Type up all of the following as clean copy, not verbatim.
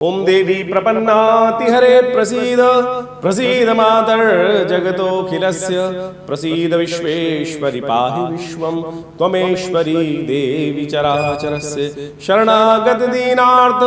ओम देवी प्रपन्नातिहरे प्रसीद प्रसीद मातर जगतोऽखिलस्य प्रसीद विश्वेश्वरि पाहि विश्वं त्वमेश्वरी देवी चराचरस्य शरणागत दीनार्थ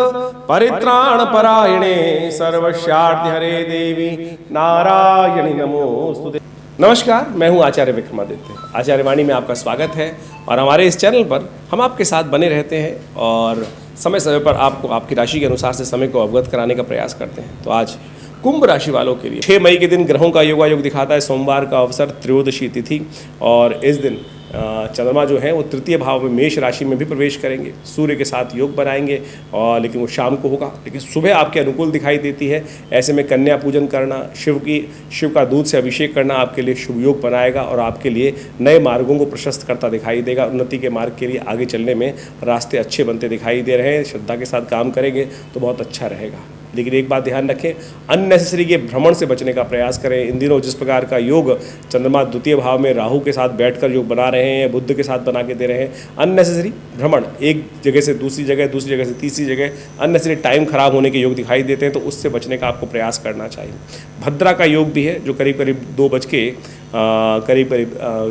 परित्राण परायणे सर्वस्यार्थ हरे देवी नारायणी नमोस्तुते। नमस्कार, मैं हूं आचार्य विक्रमादित्य। आचार्यवाणी में आपका स्वागत है और हमारे इस चैनल पर हम आपके साथ बने रहते हैं और समय समय पर आपको आपकी राशि के अनुसार से समय को अवगत कराने का प्रयास करते हैं। तो आज कुंभ राशि वालों के लिए 6 मई के दिन ग्रहों का योगायोग दिखाता है। सोमवार का अवसर, त्रयोदशी तिथि, और इस दिन चंद्रमा जो है वो तृतीय भाव में मेष राशि में भी प्रवेश करेंगे, सूर्य के साथ योग बनाएंगे और लेकिन वो शाम को होगा, लेकिन सुबह आपके अनुकूल दिखाई देती है। ऐसे में कन्या पूजन करना, शिव का दूध से अभिषेक करना आपके लिए शुभ योग बनाएगा और आपके लिए नए मार्गों को प्रशस्त करता दिखाई देगा। उन्नति के मार्ग के लिए आगे चलने में रास्ते अच्छे बनते दिखाई दे रहे हैं। श्रद्धा के साथ काम करेंगे तो बहुत अच्छा रहेगा। लेकिन एक बात ध्यान रखें, अननेसेसरी के भ्रमण से बचने का प्रयास करें। इन दिनों जिस प्रकार का योग चंद्रमा द्वितीय भाव में राहु के साथ बैठकर योग बना रहे हैं, बुध के साथ बना के दे रहे हैं, अननेसेसरी भ्रमण, एक जगह से दूसरी जगह से तीसरी जगह अननेसेसरी टाइम खराब होने के योग दिखाई देते हैं, तो उससे बचने का आपको प्रयास करना चाहिए। भद्रा का योग भी है जो करीब करीब 2 बज के करीब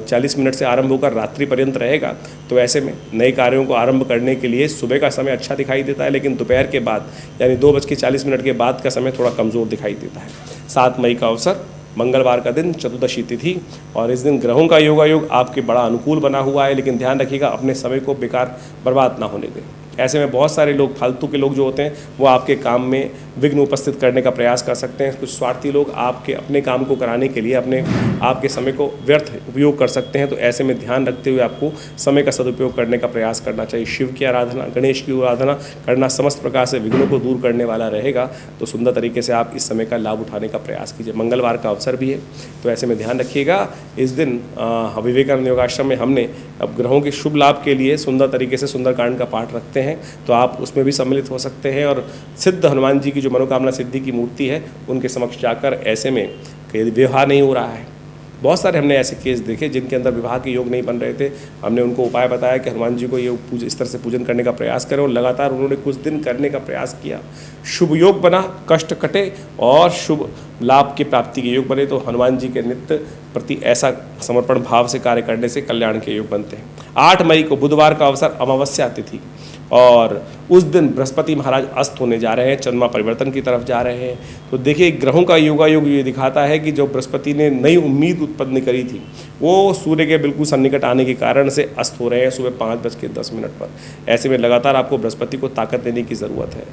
40 मिनट से आरंभ होकर रात्रि पर्यंत रहेगा। तो ऐसे में नए कार्यों को आरंभ करने के लिए सुबह का समय अच्छा दिखाई देता है, लेकिन दोपहर के बाद यानी 2 बज के 40 मिनट के बाद का समय थोड़ा कमज़ोर दिखाई देता है। 7 मई का अवसर, मंगलवार का दिन, चतुर्दशी तिथि, और इस दिन ग्रहों का योगायोग आपके बड़ा अनुकूल बना हुआ है। लेकिन ध्यान रखिएगा अपने समय को बेकार बर्बाद ना होने दें। ऐसे में बहुत सारे लोग, फालतू के लोग जो होते हैं, वो आपके काम में विघ्न उपस्थित करने का प्रयास कर सकते हैं। कुछ स्वार्थी लोग आपके अपने काम को कराने के लिए आपके समय को व्यर्थ उपयोग कर सकते हैं। तो ऐसे में ध्यान रखते हुए आपको समय का सदुपयोग करने का प्रयास करना चाहिए। शिव की आराधना, गणेश की आराधना करना समस्त प्रकार से विघ्नों को दूर करने वाला रहेगा। तो सुंदर तरीके से आप इस समय का लाभ उठाने का प्रयास कीजिए। मंगलवार का अवसर भी है, तो ऐसे में ध्यान रखिएगा। इस दिन विवेकानंद योगाश्रम में हमने अब ग्रहों के शुभ लाभ के लिए सुंदर तरीके से सुंदरकांड का पाठ रखते हैं, तो आप उसमें भी सम्मिलित हो सकते हैं। और सिद्ध हनुमान जी की जो मनोकामना सिद्धि की मूर्ति है, उनके समक्ष जाकर, ऐसे में कि विवाह नहीं हो रहा है, बहुत सारे हमने ऐसे केस देखे जिनके अंदर विवाह के योग नहीं बन रहे थे, हमने उनको उपाय बताया कि हनुमान जी को ये इस तरह से पूजन करने का प्रयास करें, और लगातार उन्होंने कुछ दिन करने का प्रयास किया, शुभ योग बना, कष्ट कटे और शुभ लाभ की प्राप्ति के योग बने। तो हनुमान जी के नित्य प्रति ऐसा समर्पण भाव से कार्य करने से कल्याण के योग बनते हैं। 8 मई को बुधवार का अवसर, अमावस्या तिथि, और उस दिन बृहस्पति महाराज अस्त होने जा रहे हैं, चंद्रमा परिवर्तन की तरफ जा रहे हैं। तो देखिए, ग्रहों का योगायोग ये दिखाता है कि जो बृहस्पति ने नई उम्मीद उत्पन्न करी थी, वो सूर्य के बिल्कुल सन्निकट आने के कारण से अस्त हो रहे हैं सुबह 5:10 पर। ऐसे में लगातार आपको बृहस्पति को ताकत देने की ज़रूरत है।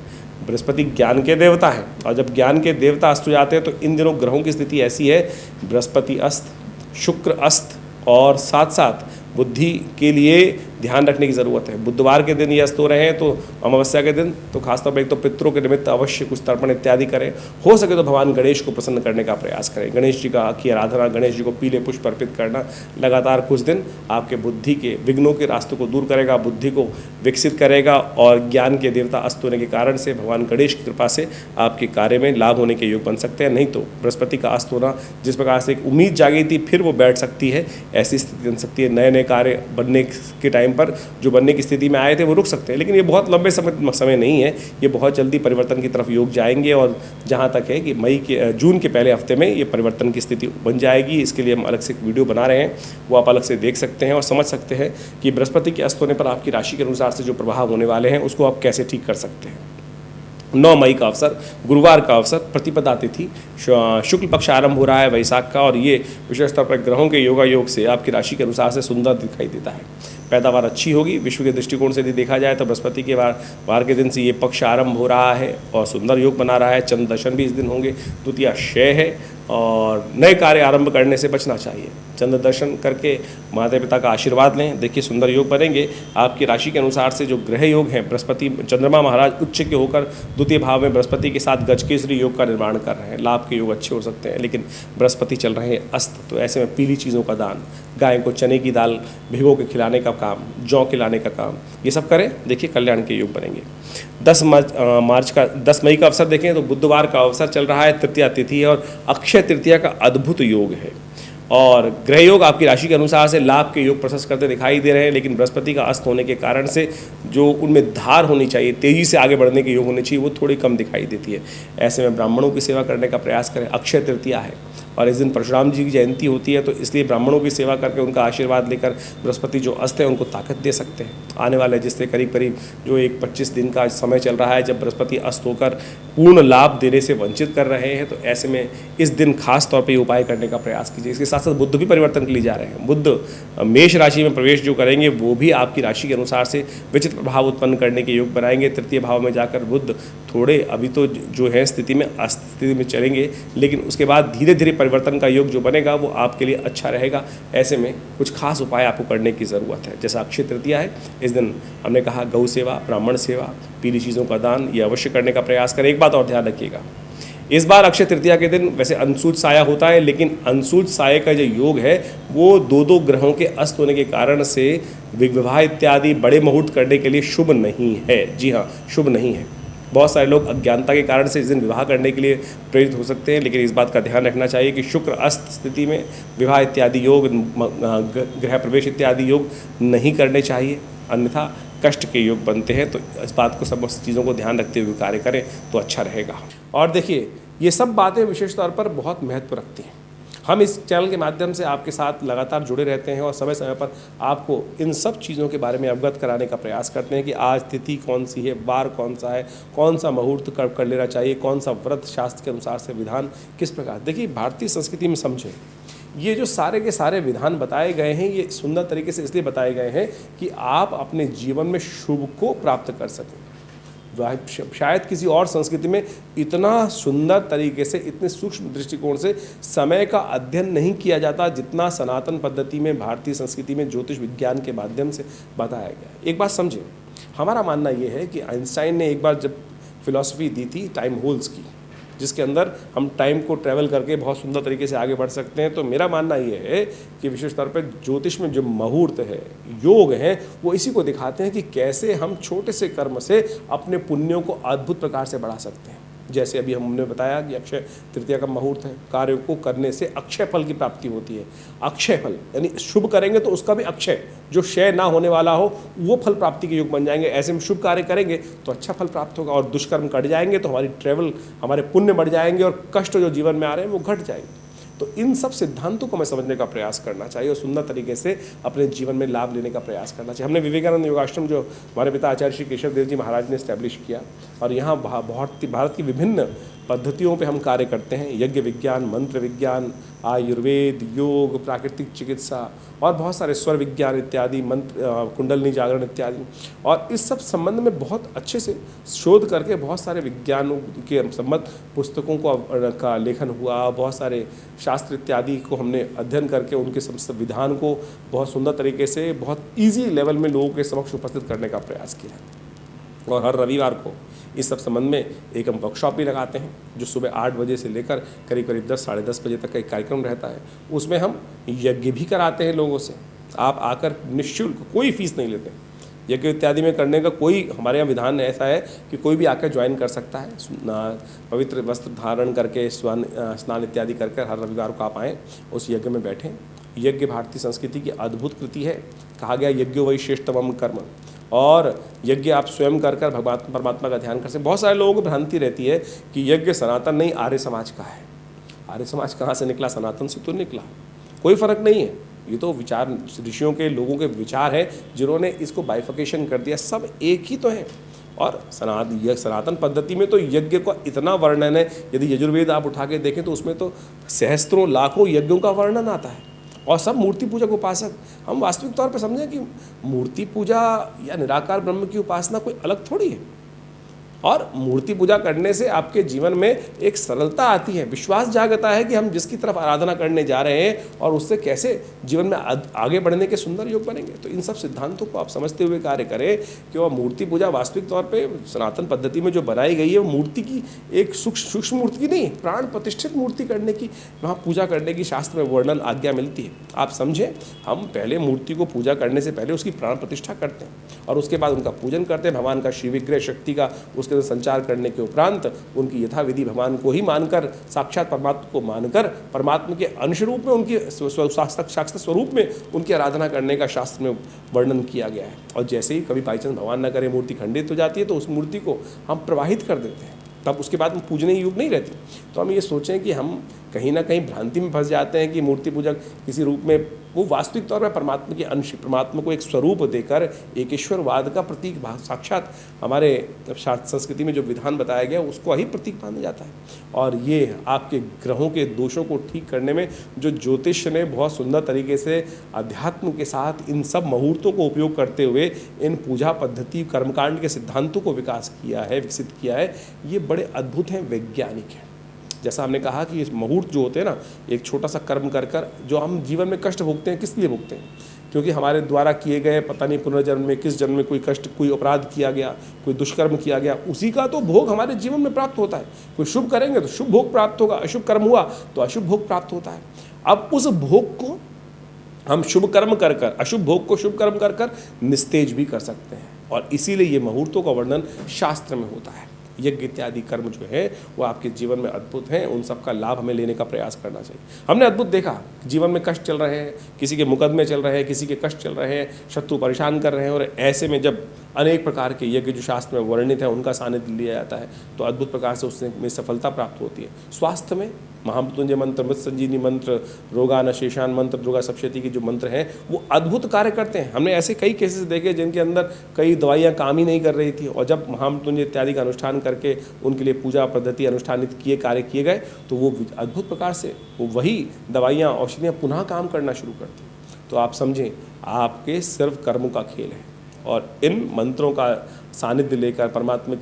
बृहस्पति ज्ञान के देवता हैं, और जब ज्ञान के देवता अस्त हो जाते हैं तो इन दिनों ग्रहों की स्थिति ऐसी है, बृहस्पति अस्त, शुक्र अस्त, और साथ साथ बुद्धि के लिए ध्यान रखने की ज़रूरत है। बुधवार के दिन ये अस्त हो रहे हैं, तो अमावस्या के दिन तो खासतौर पर एक तो पितरों के निमित्त अवश्य कुछ तर्पण इत्यादि करें। हो सके तो भगवान गणेश को प्रसन्न करने का प्रयास करें। गणेश जी की आराधना, गणेश जी को पीले पुष्प अर्पित करना लगातार कुछ दिन आपके बुद्धि के विघ्नों के रास्तों को दूर करेगा, बुद्धि को विकसित करेगा, और ज्ञान के देवता अस्त होने के कारण से भगवान गणेश की कृपा से आपके कार्य में लाभ होने के योग बन सकते हैं। नहीं तो बृहस्पति का अस्त होना, जिस प्रकार से एक उम्मीद जागी थी, फिर वो बैठ सकती है, ऐसी स्थिति बन सकती है। नए नए कार्य बनने के टाइम पर जो बनने की स्थिति में आए थे वो रुक सकते हैं, लेकिन ये बहुत लंबे समय नहीं है, ये बहुत जल्दी परिवर्तन की तरफ योग जाएंगे। और जहाँ तक है कि जून के पहले हफ्ते में ये परिवर्तन की स्थिति बन जाएगी। इसके लिए हम अलग से एक वीडियो बना रहे हैं, वो आप अलग से देख सकते हैं और समझ सकते हैं कि बृहस्पति के अस्त होने पर आपकी राशि के अनुसार से जो प्रभाव होने वाले हैं उसको आप कैसे ठीक कर सकते हैं। 9 मई का अवसर, गुरुवार का अवसर, प्रतिपदा तिथि, शुक्ल पक्ष आरंभ हो रहा है वैशाख का, और ये विशेष तौर पर ग्रहों के योगायोग से आपकी राशि के अनुसार से सुंदर दिखाई देता है। पैदावार अच्छी होगी। विश्व के दृष्टिकोण से यदि देखा जाए तो बृहस्पति के वार के दिन से ये पक्ष आरंभ हो रहा है और सुंदर योग बना रहा है। चंद्र दर्शन भी इस दिन होंगे। द्वितीया क्षय है, और नए कार्य आरंभ करने से बचना चाहिए। चंद्र दर्शन करके माता पिता का आशीर्वाद लें, देखिए सुंदर योग बनेंगे। आपकी राशि के अनुसार से जो ग्रह योग हैं, बृहस्पति, चंद्रमा महाराज उच्च के होकर द्वितीय भाव में बृहस्पति के साथ गजकेसरी योग का निर्माण कर रहे हैं। लाभ के योग अच्छे हो सकते हैं, लेकिन बृहस्पति चल रहे हैं अस्त। तो ऐसे में पीली चीज़ों का दान, गाय को चने की दाल भिगो के खिलाने का काम, जौ खिलाने का काम, ये सब करें, देखिए कल्याण के योग बनेंगे। 10 मई का अवसर देखें तो बुधवार का अवसर चल रहा है, तृतीया तिथि है, और अक्षय तृतीया का अद्भुत योग है। और ग्रह योग आपकी राशि के अनुसार से लाभ के योग प्रशस्त करते दिखाई दे रहे हैं, लेकिन बृहस्पति का अस्त होने के कारण से जो उनमें धार होनी चाहिए, तेजी से आगे बढ़ने के योग होने चाहिए, वो थोड़ी कम दिखाई देती है। ऐसे में ब्राह्मणों की सेवा करने का प्रयास करें। अक्षय तृतीया है और इस दिन परशुराम जी की जयंती होती है, तो इसलिए ब्राह्मणों की सेवा करके उनका आशीर्वाद लेकर बृहस्पति जो अस्त है उनको ताकत दे सकते हैं। आने वाले जिससे करीब करीब जो एक 25 दिन का समय चल रहा है जब बृहस्पति अस्त होकर पूर्ण लाभ देने से वंचित कर रहे हैं, तो ऐसे में इस दिन खास तौर पे उपाय करने का प्रयास कीजिए। इसके साथ साथ बुध भी परिवर्तन के लिए जा रहे हैं। बुध मेष राशि में प्रवेश जो करेंगे वो भी आपकी राशि के अनुसार से विचित्र प्रभाव उत्पन्न करने के योग बनाएंगे। तृतीय भाव में जाकर बुध थोड़े अभी तो जो है स्थिति में अस्थिति में चलेंगे, लेकिन उसके बाद धीरे धीरे परिवर्तन का योग जो बनेगा वो आपके लिए अच्छा रहेगा। ऐसे में कुछ खास उपाय आपको करने की ज़रूरत है। जैसा अक्षय तृतीया है, इस दिन हमने कहा गौ सेवा, ब्राह्मण सेवा, पीली चीज़ों का दान ये अवश्य करने का प्रयास करें। एक बात और ध्यान रखिएगा, इस बार अक्षय तृतीया के दिन वैसे अंशुज साया होता है, लेकिन अंशुज साये का जो योग है वो दो ग्रहों के अस्त होने के कारण से विवाह इत्यादि बड़े मुहूर्त करने के लिए शुभ नहीं है। जी हाँ, शुभ नहीं है। बहुत सारे लोग अज्ञानता के कारण से इस दिन विवाह करने के लिए प्रेरित हो सकते हैं, लेकिन इस बात का ध्यान रखना चाहिए कि शुक्र अस्त स्थिति में विवाह इत्यादि योग, गृह प्रवेश इत्यादि योग नहीं करने चाहिए, अन्यथा कष्ट के योग बनते हैं। तो इस बात को सब चीज़ों को ध्यान रखते हुए कार्य करें तो अच्छा रहेगा। और देखिए, ये सब बातें विशेष तौर पर बहुत महत्व रखती हैं। हम इस चैनल के माध्यम से आपके साथ लगातार जुड़े रहते हैं और समय समय पर आपको इन सब चीज़ों के बारे में अवगत कराने का प्रयास करते हैं कि आज तिथि कौन सी है, वार कौन सा है, कौन सा मुहूर्त कब कर लेना चाहिए, कौन सा व्रत शास्त्र के अनुसार से विधान किस प्रकार। देखिए, भारतीय संस्कृति में समझें, ये जो सारे के सारे विधान बताए गए हैं ये सुंदर तरीके से इसलिए बताए गए हैं कि आप अपने जीवन में शुभ को प्राप्त कर सकें। शायद किसी और संस्कृति में इतना सुंदर तरीके से, इतने सूक्ष्म दृष्टिकोण से समय का अध्ययन नहीं किया जाता जितना सनातन पद्धति में, भारतीय संस्कृति में ज्योतिष विज्ञान के माध्यम से बताया गया। एक बात समझें, हमारा मानना ये है कि आइंस्टाइन ने एक बार जब फिलॉसफी दी थी टाइम होल्स की, जिसके अंदर हम टाइम को ट्रैवल करके बहुत सुंदर तरीके से आगे बढ़ सकते हैं, तो मेरा मानना ये है कि विशेष तौर पर ज्योतिष में जो मुहूर्त है, योग हैं, वो इसी को दिखाते हैं कि कैसे हम छोटे से कर्म से अपने पुण्यों को अद्भुत प्रकार से बढ़ा सकते हैं। जैसे अभी हमने बताया कि अक्षय तृतीया का मुहूर्त है, कार्य को करने से अक्षय फल की प्राप्ति होती है। अक्षय फल यानी शुभ करेंगे तो उसका भी अक्षय, जो क्षय ना होने वाला हो, वो फल प्राप्ति के योग बन जाएंगे। ऐसे में शुभ कार्य करेंगे तो अच्छा फल प्राप्त होगा और दुष्कर्म कट जाएंगे तो हमारी ट्रैवल, हमारे पुण्य बढ़ जाएंगे और कष्ट जो जीवन में आ रहे हैं वो घट जाएंगे। तो इन सब सिद्धांतों को हमें समझने का प्रयास करना चाहिए और सुंदर तरीके से अपने जीवन में लाभ लेने का प्रयास करना चाहिए। हमने विवेकानंद योगाश्रम जो हमारे पिता आचार्य श्री केशव देव जी महाराज ने इस्टेब्लिश किया, और यहाँ भारत की विभिन्न पद्धतियों पे हम कार्य करते हैं। यज्ञ विज्ञान, मंत्र विज्ञान, आयुर्वेद, योग, प्राकृतिक चिकित्सा और बहुत सारे स्वर विज्ञान इत्यादि, मंत्र, कुंडलनी जागरण इत्यादि। और इस सब संबंध में बहुत अच्छे से शोध करके बहुत सारे विज्ञानों के संबंध पुस्तकों का लेखन हुआ, बहुत सारे शास्त्र इत्यादि को हमने अध्ययन करके उनके संविधान को बहुत सुंदर तरीके से, बहुत ईजी लेवल में लोगों के समक्ष उपस्थित करने का प्रयास किया। और हर रविवार को इस सब संबंध में एक हम वर्कशॉप भी लगाते हैं, जो सुबह 8 बजे से लेकर करीब करीब 10 साढ़े 10 बजे तक का एक कार्यक्रम रहता है। उसमें हम यज्ञ भी कराते हैं लोगों से। आप आकर निःशुल्क, कोई फीस नहीं लेते। यज्ञ इत्यादि में करने का कोई हमारे यहाँ विधान ऐसा है कि कोई भी आकर ज्वाइन कर सकता है। पवित्र वस्त्र धारण करके स्नान इत्यादि करके हर रविवार को आप आएँ, उस यज्ञ में बैठें। यज्ञ भारतीय संस्कृति की अद्भुत कृति है। कहा गया यज्ञो वही श्रेष्ठतमं कर्म, और यज्ञ आप स्वयं कर कर भगवान परमात्मा का ध्यान कर सकते। बहुत सारे लोगों को भ्रांति रहती है कि यज्ञ सनातन नहीं, आर्य समाज का है। आर्य समाज कहाँ से निकला? सनातन से तो निकला। कोई फर्क नहीं है, ये तो विचार ऋषियों के, लोगों के विचार हैं जिन्होंने इसको बाइफिकेशन कर दिया। सब एक ही तो है। और सनातन पद्धति में तो यज्ञ का इतना वर्णन है, यदि यजुर्वेद आप उठा के देखें तो उसमें तो सहस्त्रों लाखों यज्ञों का वर्णन आता है। और सब मूर्ति पूजक उपासक। हम वास्तविक तौर पर समझें कि मूर्ति पूजा या निराकार ब्रह्म की उपासना कोई अलग थोड़ी है। और मूर्ति पूजा करने से आपके जीवन में एक सरलता आती है, विश्वास जागता है कि हम जिसकी तरफ आराधना करने जा रहे हैं और उससे कैसे जीवन में आगे बढ़ने के सुंदर योग बनेंगे। तो इन सब सिद्धांतों को आप समझते हुए कार्य करें कि वह मूर्ति पूजा वास्तविक तौर पे सनातन पद्धति में जो बनाई गई है वो मूर्ति की एक सूक्ष्म मूर्ति की नहीं, प्राण प्रतिष्ठित मूर्ति करने की, वहाँ पूजा करने की शास्त्र में वर्णन आज्ञा मिलती है। आप समझें, हम पहले मूर्ति को पूजा करने से पहले उसकी प्राण प्रतिष्ठा करते हैं और उसके बाद उनका पूजन करते हैं। भगवान का श्री विग्रह शक्ति का उसके अंदर संचार करने के उपरांत उनकी यथाविधि भगवान को ही मानकर, साक्षात परमात्मा को मानकर, परमात्मा के अंश रूप में उनकी साक्षात स्वरूप में उनकी आराधना करने का शास्त्र में वर्णन किया गया है। और जैसे ही कभी बाई चांस भगवान न करे मूर्ति खंडित हो जाती है तो उस मूर्ति को हम प्रवाहित कर देते हैं, तब उसके बाद में पूजने योग नहीं रहती। तो हम ये सोचें कि हम कहीं ना कहीं भ्रांति में फंस जाते हैं कि मूर्ति पूजक किसी रूप में, वो वास्तविक तौर पर परमात्मा के अंश, परमात्मा को एक स्वरूप देकर एकेश्वरवाद का प्रतीक, साक्षात हमारे संस्कृति में जो विधान बताया गया उसको ही प्रतीक माना जाता है। और ये आपके ग्रहों के दोषों को ठीक करने में जो ज्योतिष ने बहुत सुंदर तरीके से अध्यात्म के साथ इन सब मुहूर्तों को उपयोग करते हुए इन पूजा पद्धति, कर्मकांड के सिद्धांतों को विकास किया है, विकसित किया है, ये बड़े अद्भुत हैं, वैज्ञानिक हैं। जैसा हमने कहा कि इस मुहूर्त जो होते हैं ना, एक छोटा सा कर्म कर कर जो हम जीवन में कष्ट भोगते हैं, किस लिए भोगते हैं? क्योंकि हमारे द्वारा किए गए पता नहीं पुनर्जन्म में, किस जन्म में कोई कष्ट, कोई अपराध किया गया, कोई दुष्कर्म किया गया, उसी का तो भोग हमारे जीवन में प्राप्त होता है। कोई शुभ करेंगे तो शुभ भोग प्राप्त होगा, अशुभ कर्म हुआ तो अशुभ भोग प्राप्त होता है। अब उस भोग को हम शुभ कर्म कर कर, अशुभ भोग को शुभ कर्म कर कर निस्तेज भी कर सकते हैं। और इसीलिए ये मुहूर्तों का वर्णन शास्त्र में होता है। यज्ञ इत्यादि कर्म जो है वो आपके जीवन में अद्भुत हैं, उन सब का लाभ हमें लेने का प्रयास करना चाहिए। हमने अद्भुत देखा, जीवन में कष्ट चल रहे हैं, किसी के मुकदमे चल रहे हैं, किसी के कष्ट चल रहे हैं, शत्रु परेशान कर रहे हैं, और ऐसे में जब अनेक प्रकार के यज्ञ जो शास्त्र में वर्णित है उनका सानिध्य लिया जाता है तो अद्भुत प्रकार से उसमें सफलता प्राप्त होती है। स्वास्थ्य में महामृत्युंजय मंत्र, मृत संजीवनी मंत्र, रोगान शेषान मंत्र, दुर्गा सप्तशती के जो मंत्र हैं वो अद्भुत कार्य करते हैं। हमने ऐसे कई केसेस देखे जिनके अंदर कई दवाइयाँ काम ही नहीं कर रही थी, और जब महामृत्युंजय इत्यादि का अनुष्ठान करके उनके लिए पूजा पद्धति अनुष्ठानित किए, कार्य किए गए, तो वो अद्भुत प्रकार से वो वही दवाइयाँ, औषधियाँ पुनः काम करना शुरू करती। तो आप समझें, आपके सिर्फ कर्मों का खेल है, और इन मंत्रों का सानिध्य लेकर, परमात्मा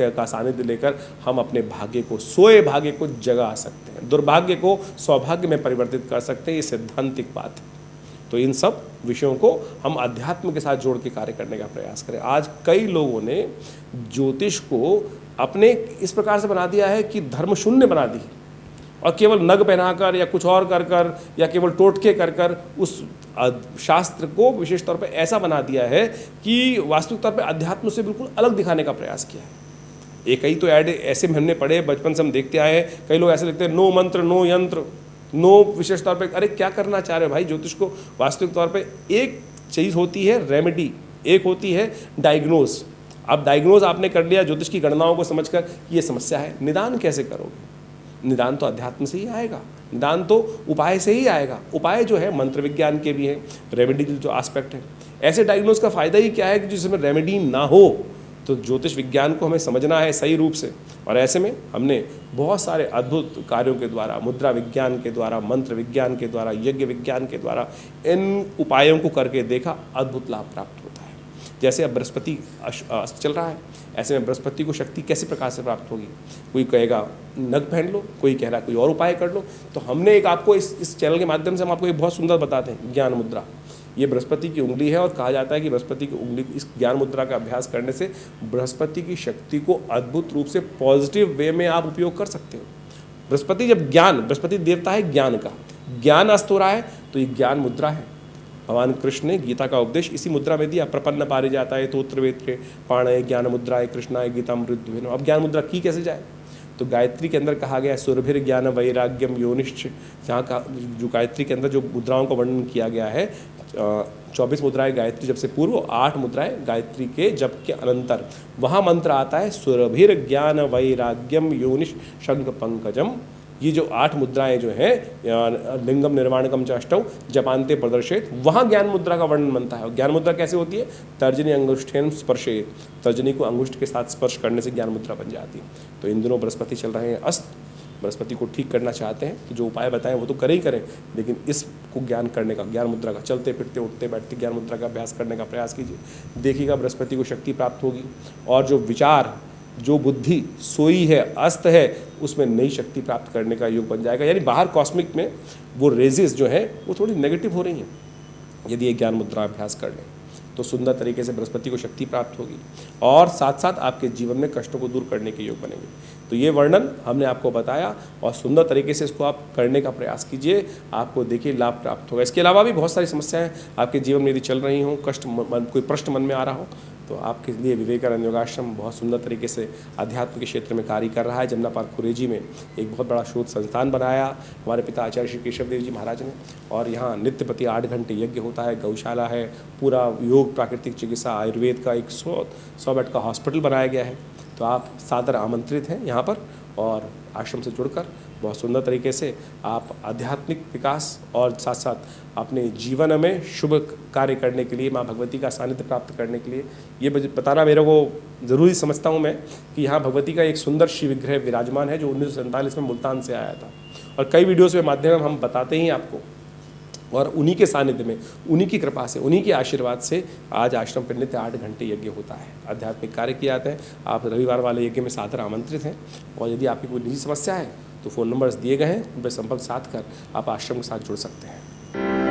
का सानिध्य लेकर हम अपने भाग्य को, सोए भाग्य को जगा सकते हैं, दुर्भाग्य को सौभाग्य में परिवर्तित कर सकते हैं। ये सिद्धांतिक बात है। तो इन सब विषयों को हम अध्यात्म के साथ जोड़ के कार्य करने का प्रयास करें। आज कई लोगों ने ज्योतिष को अपने इस प्रकार से बना दिया है कि धर्म शून्य बना दी, और केवल नग पहनाकर या कुछ और कर कर या केवल टोटके कर कर उस शास्त्र को विशेष तौर पे ऐसा बना दिया है कि वास्तविक तौर पे अध्यात्म से बिल्कुल अलग दिखाने का प्रयास किया है। एक कई तो ऐड ऐसे में हमने पढ़े, बचपन से हम देखते आए हैं, कई लोग ऐसे लिखते हैं, नो मंत्र, नो यंत्र, नो विशेष तौर पे। अरे क्या करना चाह रहे हो भाई? ज्योतिष को वास्तविक तौर पर एक चीज़ होती है रेमेडी, एक होती है डायग्नोज। अब डायग्नोज आपने कर लिया ज्योतिष की गणनाओं को समझकर कि ये समस्या है, निदान कैसे करोगे? निदान तो अध्यात्म से ही आएगा, निदान तो उपाय से ही आएगा। उपाय जो है मंत्र विज्ञान के भी हैं, रेमेडी जो आस्पेक्ट है। ऐसे डायग्नोज का फ़ायदा ही क्या है कि जिसमें रेमेडी ना हो, तो ज्योतिष विज्ञान को हमें समझना है सही रूप से। और ऐसे में हमने बहुत सारे अद्भुत कार्यों के द्वारा, मुद्रा विज्ञान के द्वारा, मंत्र विज्ञान के द्वारा, यज्ञ विज्ञान के द्वारा इन उपायों को करके देखा, अद्भुत लाभ प्राप्त होता है। जैसे अब बृहस्पति अस्त चल रहा है, ऐसे में बृहस्पति को शक्ति कैसे प्रकार से प्राप्त होगी? कोई कहेगा नग पहन लो, कोई कह रहा है कोई और उपाय कर लो। तो हमने एक आपको इस चैनल के माध्यम से हम आपको एक बहुत सुंदर बताते हैं, ज्ञान मुद्रा। ये बृहस्पति की उंगली है, और कहा जाता है कि बृहस्पति की उंगली, इस ज्ञान मुद्रा का अभ्यास करने से बृहस्पति की शक्ति को अद्भुत रूप से पॉजिटिव वे में आप उपयोग कर सकते हो। बृहस्पति जब ज्ञान, बृहस्पति देवता है ज्ञान का, ज्ञान अस्त हो रहा है तो ये ज्ञान मुद्रा है। भगवान कृष्ण ने गीता का उपदेश इसी मुद्रा में दिया, प्रपन्न पारिजाताय तोत्र वेत्रे पाणय ज्ञान मुद्राय कृष्णाय गीतामृत। अब ज्ञान मुद्रा की कैसे जाए? तो गायत्री के अंदर कहा गया सुरभिर ज्ञान वैराग्यम योनिश्च, जहाँ का जो गायत्री के अंदर जो मुद्राओं का वर्णन किया गया है, 24 मुद्राएं गायत्री जब से पूर्व, 8 मुद्राएं गायत्री के जब के अनंतर, वहाँ मंत्र आता है सुरभिर ज्ञान वैराग्यम योनिश शंख पंकजम। ये जो 8 मुद्राएं जो हैं, लिंगम निर्वाणकम च अष्टौ जपान्ते प्रदर्शित, वहाँ ज्ञान मुद्रा का वर्णन बनता है। और ज्ञान मुद्रा कैसे होती है? तर्जनी अंगुष्ठेन स्पर्शेत, तर्जनी को अंगुष्ठ के साथ स्पर्श करने से ज्ञान मुद्रा बन जाती है। तो इन दिनों बृहस्पति चल रहे हैं अस्त, बृहस्पति को ठीक करना चाहते हैं तो जो उपाय बताएं वो तो करें ही करें, लेकिन इसको ज्ञान करने का, ज्ञान मुद्रा का, चलते फिरते उठते बैठते ज्ञान मुद्रा का अभ्यास करने का प्रयास कीजिए। देखिएगा बृहस्पति को शक्ति प्राप्त होगी, और जो विचार, जो बुद्धि सोई है, अस्त है, उसमें नई शक्ति प्राप्त करने का योग बन जाएगा। यानी बाहर कॉस्मिक में वो रेजेस जो है वो थोड़ी नेगेटिव हो रही हैं, यदि ये ज्ञान मुद्रा अभ्यास कर लें तो सुंदर तरीके से बृहस्पति को शक्ति प्राप्त होगी, और साथ साथ आपके जीवन में कष्टों को दूर करने के योग बनेंगे। तो ये वर्णन हमने आपको बताया, और सुंदर तरीके से इसको आप करने का प्रयास कीजिए, आपको देखिए लाभ प्राप्त होगा। इसके अलावा भी बहुत सारी समस्याएं आपके जीवन में यदि चल रही हों, कष्ट, कोई प्रश्न मन में आ रहा हो, तो आपके लिए विवेकानंद योगाश्रम बहुत सुंदर तरीके से अध्यात्म के क्षेत्र में कार्य कर रहा है। जमुना पार्क खुरेजी में एक बहुत बड़ा शोध संस्थान बनाया हमारे पिता आचार्य श्री केशव देव जी महाराज ने, और यहाँ नित्य प्रति 8 घंटे यज्ञ होता है, गौशाला है, पूरा योग, प्राकृतिक चिकित्सा, आयुर्वेद का एक 100 बेड का हॉस्पिटल बनाया गया है। तो आप सादर आमंत्रित हैं यहाँ पर, और आश्रम से जुड़कर बहुत सुंदर तरीके से आप आध्यात्मिक विकास और साथ साथ अपने जीवन में शुभ कार्य करने के लिए, माँ भगवती का सानिध्य प्राप्त करने के लिए, ये बताना मेरे को ज़रूरी समझता हूँ मैं कि यहाँ भगवती का एक सुंदर शिव विग्रह विराजमान है जो 1947 में मुल्तान से आया था, और कई वीडियोज़ के माध्यम हम बताते ही आपको, और उन्हीं के सानिध्य में, उन्हीं की कृपा से, उन्हीं के आशीर्वाद से आज आश्रम पर नित्य 8 घंटे यज्ञ होता है, आध्यात्मिक कार्य किए जाते हैं। आप रविवार वाले यज्ञ में सादर आमंत्रित हैं, और यदि आपकी कोई निजी समस्या है तो फ़ोन नंबर्स दिए गए हैं, उन पर संपर्क साध कर आप आश्रम के साथ जुड़ सकते हैं।